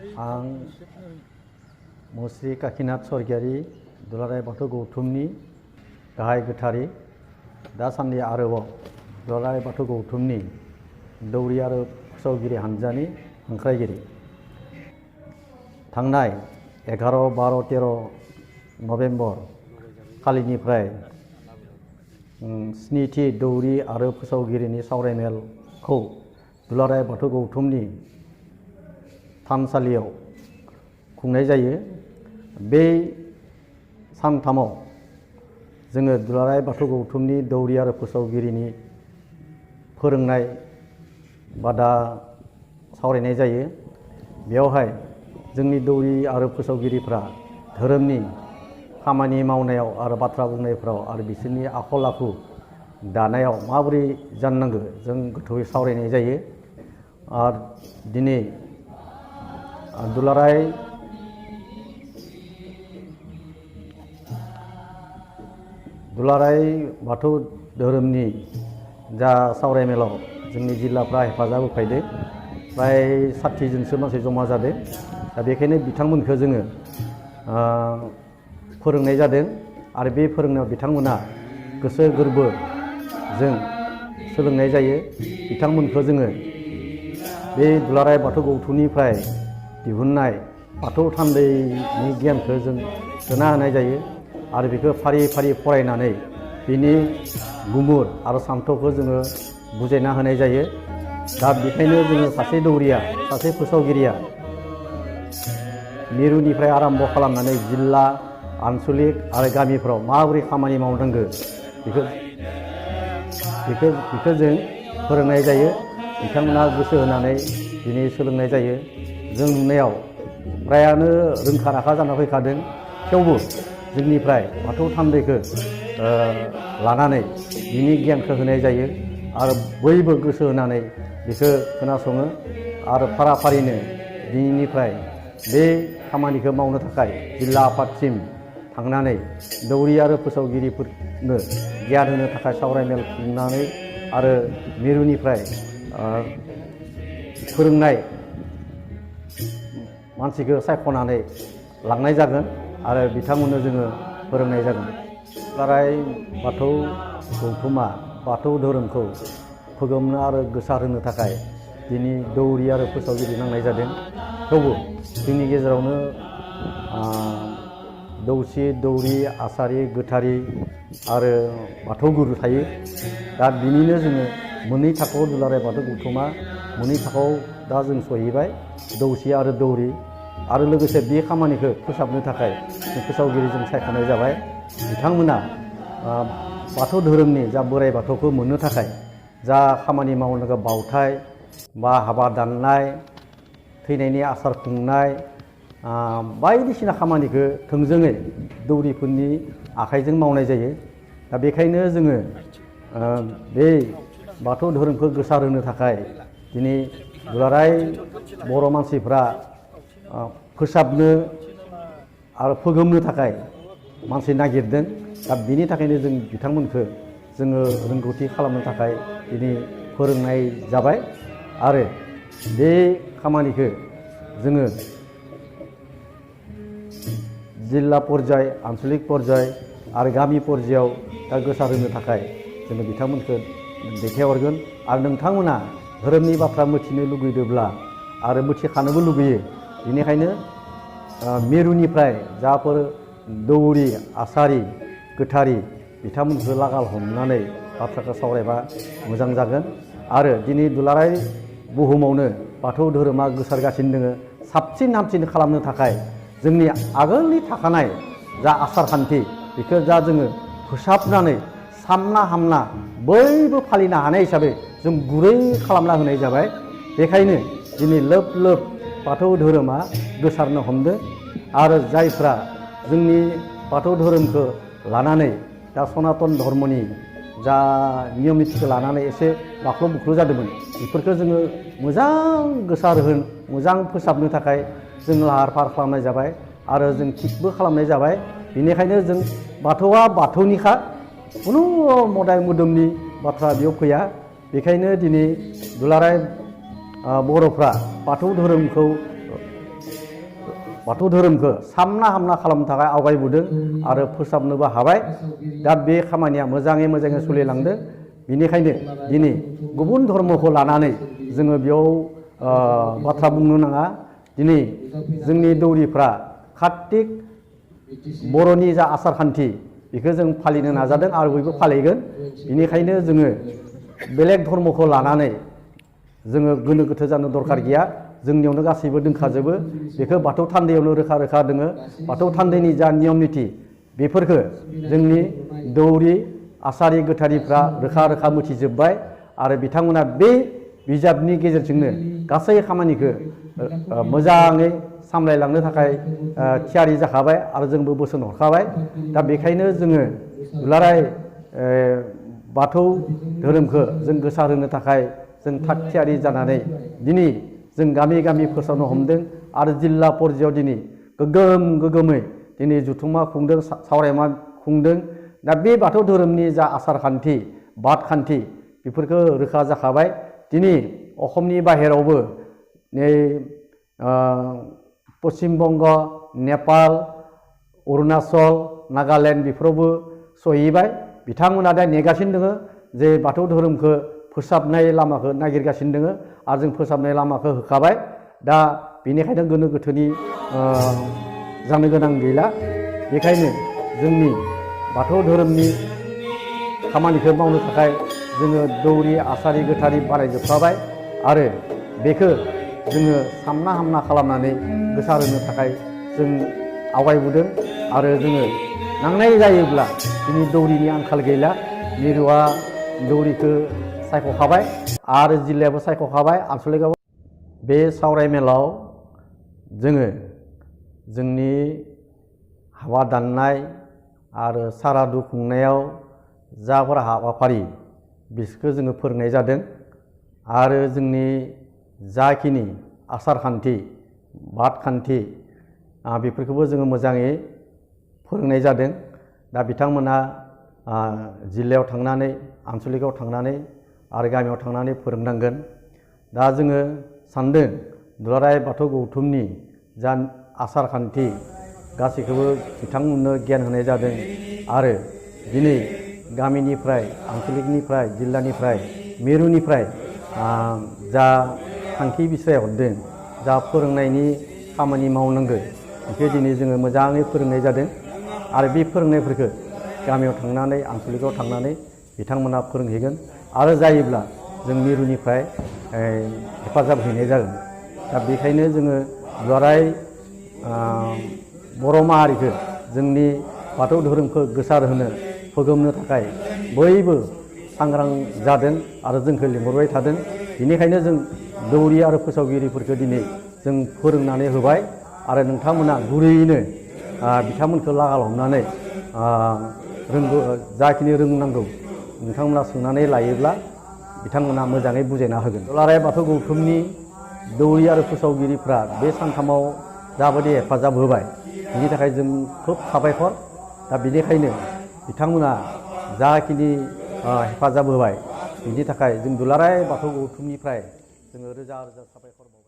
आं मुस्रि काकिनाथ स्वर्गियारि दुलाराय बाथौ गौथुमनि गाहाय गोथारि दासान्दि आरोबाव दुलाराय बाथौ गौथुमनि दौरि आरो फोसावगिरि हानजानि हांख्रायगिरि थांनाय 11, 12, 13 नभेम्बर खालिनिफ्राय स्निथि दौरि आरो फोसावगिरिनि सावरायमेलखौ दुलाराय बाथौ गौथुमनि थानसालियाव खुंनाय जायो। बे सानथामाव जोङो दुलाराय बाथौ गौथुमनि दौरि आरो फोसावगिरिनि फोरोंनाय बादा सावरायनाय जायो। बेयावहाय जोंनि दौरि आरो फोसावगिरिफ्रा धोरोमनि खामानि मावनायाव आरो बाथ्रा बुंनायफ्राव आरो बिसोरनि आखल आखु दानायाव माबोरै जानांगौ जों गोथौयै सावरायनाय जायो। आरो दिनै दुलाराय बाथौ धोरोमनि जा सावरायमेलाव जोंनि जिल्लाफ्रा हेफाजाब होफैदों। फ्राय 60 जनसो मानसि जमा जादों। दा बेखायनो बिथांमोनखौ जोङो फोरोंनाय जादों आरो बे फोरोंनायाव बिथांमोना गोसो गोरबोजों सोलोंनाय जायो। बिथांमोनखौ जोङो बे दुलाराय बाथौ गौथुमनिफ्राय दिहुननाय बाथौ थान्दैनि गियानखौ जों सोना होनाय जायो आरो बेखौ फारि फारि फरायनानै बिनि गुमुर आरो सान्थौखौ जोङो बुजायना होनाय जायो। दा बेखायनो जोङो सासे दौरिया सासे फोसावगिरिया मिरुनिफ्राय आरम्भ खालामनानै जिल्ला आनसलिक आरो गामिफ्राव माबोरै खामानि मावनांगौ बेखौ जों फोरोंनाय जायो। बिथांमोना गोसो होनानै दिनै सोलोंनाय जायो। जों नुनायाव फ्रायानो रोंखा राखा जाना फैखादों। थेवबो जोंनिफ्राय बाथौ थान्दैखौ लानानै बिनि गियानखौ होनाय जायो आरो बयबो गोसो होनानै बेखौ खोनासङो आरो फारा फारिनो दिनैनिफ्राय बे खामानिखौ मावनो थाखाय जिल्ला आफादसिम थांनानै दौरि आरो फोसावगिरिफोरनो गियान होनो थाखाय सावरायमेल खुंनानै आरो मिरुनिफ्राय फोरोंनाय मानसिखौ सायख'नानै लांनाय जागोन आरो बिथांमोननो जोङो फोरोंनाय जागोन। दुलाराय बाथौ गौथुमा बाथौ धोरोमखौ फोगोमनो आरो गोसारहोनो थाखाय दिनै दौरि आरो फोसावगिरि नांनाय जादों। थेवबो जोंनि गेजेरावनो दौसि, दौरि, आसारि, गोथारि आरो बाथौ गुरु थायो। दा बिनिनो जोङो मोननै थाखोआव दुलाराय बाथौ गौथुमा मोननै थाखोआव दा जों सहैबाय, दौसि आरो दौरि। आरो लोगोसे बे खामानिखौ फोसाबनो थाखाय जों फोसावगिरिजों सायख'नाय जाबाय। बिथांमोना बाथौ धोरोमनि जा बोराइ बाथौखौ मोननो थाखाय जा खामानि मावनो बावथाय बा हाबा दाननाय, थैनायनि आसार खुंनाय बायदिसिना खामानिखौ थोंजोङै दौरिफोरनि आखाइजों मावनाय जायो। दा बेखायनो जोङो बे बाथौ धोरोमखौ गोसारहोनो थाखाय दिनै दुलाराय बर' मानसिफ्रा फोसाबनो आरो फोगोमनो थाखाय मानसि नागिरदों। दा बिनि थाखायनो जों बिथांमोनखौ जोङो रोंगौथि खालामनो थाखाय दिनै फोरोंनाय जाबाय आरो बे खामानिखौ जोङो जिल्ला पर्याय, आनसलिक पर्याय आरो गामि पर्यायाव दा गोसारहोनो थाखाय जोङो बिथांमोनखौ दैथायहरगोन। आरो नोंथांमोना धोरोमनि बाथ्रा मिथिनो लुगैदोंब्ला आरो मिथिखानोबो लुगैयो, बेनिखायनो मिरुनिफ्राय जाफोर दौरि, आसारि, गोथारि बिथांमोनखौ लागाल हमनानै बाथ्राखौ सावरायबा मोजां जागोन। आरो दिनै दुलाराय बुहुमावनो बाथौ धोरोमा गोसारगासिनो दङ। साबसिन हामसिन खालामनो थाखाय जोंनि आगोलनि थाखानाय जा आसार खान्थि बेखौ जा जोङो फोसाबनानै सामना हामना बयबो फालिनो हानाय हिसाबै जों गुरै खालामना होनाय जाबाय। बेखायनो दिनै लोब लोब बाथौ धोरोमा गोसारनो हमदों आरो जायफ्रा जोंनि बाथौ धोरोमखौ लानानै दा सनातन धर्मनि जा नियम निथिखौ लानानै एसे बाख्ल' बुख्ल' जादोंमोन, बेफोरखौ जोङो मोजां गोसारहोनो मोजां फोसाबनो थाखाय जों लाहार फाहार खालामनाय जाबाय आरो जों थिगबो खालामनाय जाबाय। बेनिखायनो जों बाथौआ बाथौनिखा, खुनु मोदाय मोदोमनि बाथ्रा बेयाव फैया। बेखायनो दिनै दुलाराय बर'फ्रा बाथौ धोरोमखौ बाथौ धोरोमखौ सामना हामना खालामनो थाखाय आवगायबोदों आरो फोसाबनोबो हाबाय। दा बे खामानिया मोजाङै सोलिलांदों। बेनिखायनो दिनै गुबुन धर्मखौ लानानै जोङो बेयाव बाथ्रा बुंनो नाङा। दिनै जोंनि दौरिफ्रा कार्तिक बर'नि जा आसार खान्थि बेखौ जों फालिनो नाजादों आरो बयबो फालिगोन। बेनिखायनो जोङो बेलेग धर्मखौ लानानै जोङो गोनो गोथो जानो दरखार गैया। जोंनियावनो गासैबो दोंखाजोबो। बेखौ बाथौ थान्दैयावनो रोखा रोखा दोङो। बाथौ थान्दैनि जा नियम निथि बेफोरखौ जोंनि दौरि आसारि गोथारिफ्रा रोखा रोखा मिथिजोब्बाय आरो बिथांमोना बे बिजाबनि गेजेरजोंनो गासै खामानिखौ मोजाङै सामलायलांनो थाखाय थियारि जाखाबाय आरो जोंबो बोसोन हरखाबाय। दा बेखायनो जोङो दुलाराय बाथौ धोरोमखौ जों गोसारहोनो थाखाय जों थाग थियारि जानानै दिनै जों गामि गामि फोसावनो हमदों आरो जिल्ला पर्यायाव दिनै गोगोमै दिनै जुथुमा खुंदों, सावरायमा खुंदों। दा बे बाथौ धोरोमनि जा आसार खान्थि बाद खान्थि बेफोरखौ रोखा जाखाबाय। दिनै असमनि बाहेरावबो नै पश्चिम बंग, नेपाल, अरुणाचल, नागालेण्ड बेफोरावबो सहैबाय। बिथांमोना दा नेगासिनो दङ जे बाथौ धोरोमखौ फोसाबनाय लामाखौ नागिरगासिनो दङ आरो जों फोसाबनाय लामाखौ होखाबाय। दा बेनिखायनो गोनो गोथोनि जानो गोनां गैला। बेखायनो जोंनि बाथौ धोरोमनि खामानिखौ मावनो थाखाय जोङो दौरि आसारि गोथारि बानायजोबखाबाय आरो बेखौ जोङो सामना हामना खालामनानै गोसारहोनो थाखाय जों आवगायबोदों आरो जोङो नांनाय जायोब्ला दिनै दौरिनि आंखाल गैला। मिरुआ दौरिखौ सायख'खाबाय आरो जिल्लायाबो सायख'खाबाय, आनसलिकआबो। बे सावरायमेलाव जोङो जोंनि हाबा दाननाय आरो सारादु खुंनायाव जाफोर हाबाफारि बिसोरखौ जोङो फोरोंनाय जादों आरो जोंनि जाखिनि आसार खान्थि बाद खान्थि बेफोरखौबो जोङो मोजाङै फोरोंनाय जादों। दा बिथांमोना जिल्लायाव थांनानै, आनसलिकआव थांनानै आरो गामियाव थांनानै फोरोंनांगोन। दा जोङो सानदों दुलाराय बाथौ गौथुमनि जा आसार खान्थि गासैखौबो बिथांमोननो गियान होनाय जादों आरो दिनै गामिनिफ्राय, आनसलिकनिफ्राय, जिल्लानिफ्राय, मिरुनिफ्राय जा थांखि बिसय हरदों, जा फोरोंनायनि खामानि मावनांगौ बेखौ दिनै जोङो मोजाङै फोरोंनाय जादों आरो बे फोरोंनायफोरखौ गामियाव थांनानै, आनसलिकआव थांनानै बिथांमोना फोरोंहैगोन आरो जायोब्ला जों मिरुनिफ्राय हेफाजाब हैनाय जागोन। दा बेखायनो जोङो दुलाराय बर' माहारिखौ जोंनि बाथौ धोरोमखौ गोसारहोनो, फोगोमनो थाखाय बयबो सांग्रां जादों आरो जोंखौ लिंहरबाय थादों। बेनिखायनो जों दौरि आरो फोसावगिरिफोरखौ दिनै जों फोरोंनानै होबाय आरो नोंथांमोना गुरैयैनो बिथांमोनखौ लागाल हमनानै जाखिनि रोंनांगौ नोंथांमोना सोंनानै लायोब्ला बिथांमोना मोजाङै बुजायना होगोन। दुलाराय बाथौ गौथुमनि दौरि आरो फोसावगिरिफ्रा बे सानथामाव जाबायदि हेफाजाब होबाय बिनि थाखाय जों खोब साबायखर। दा बेनिखायनो बिथांमोना जाखिनि हेफाजाब होबाय बिनि थाखाय जों दुलाराय बाथौ गौथुमनिफ्राय जोङो रोजा रोजा साबायखर बावो।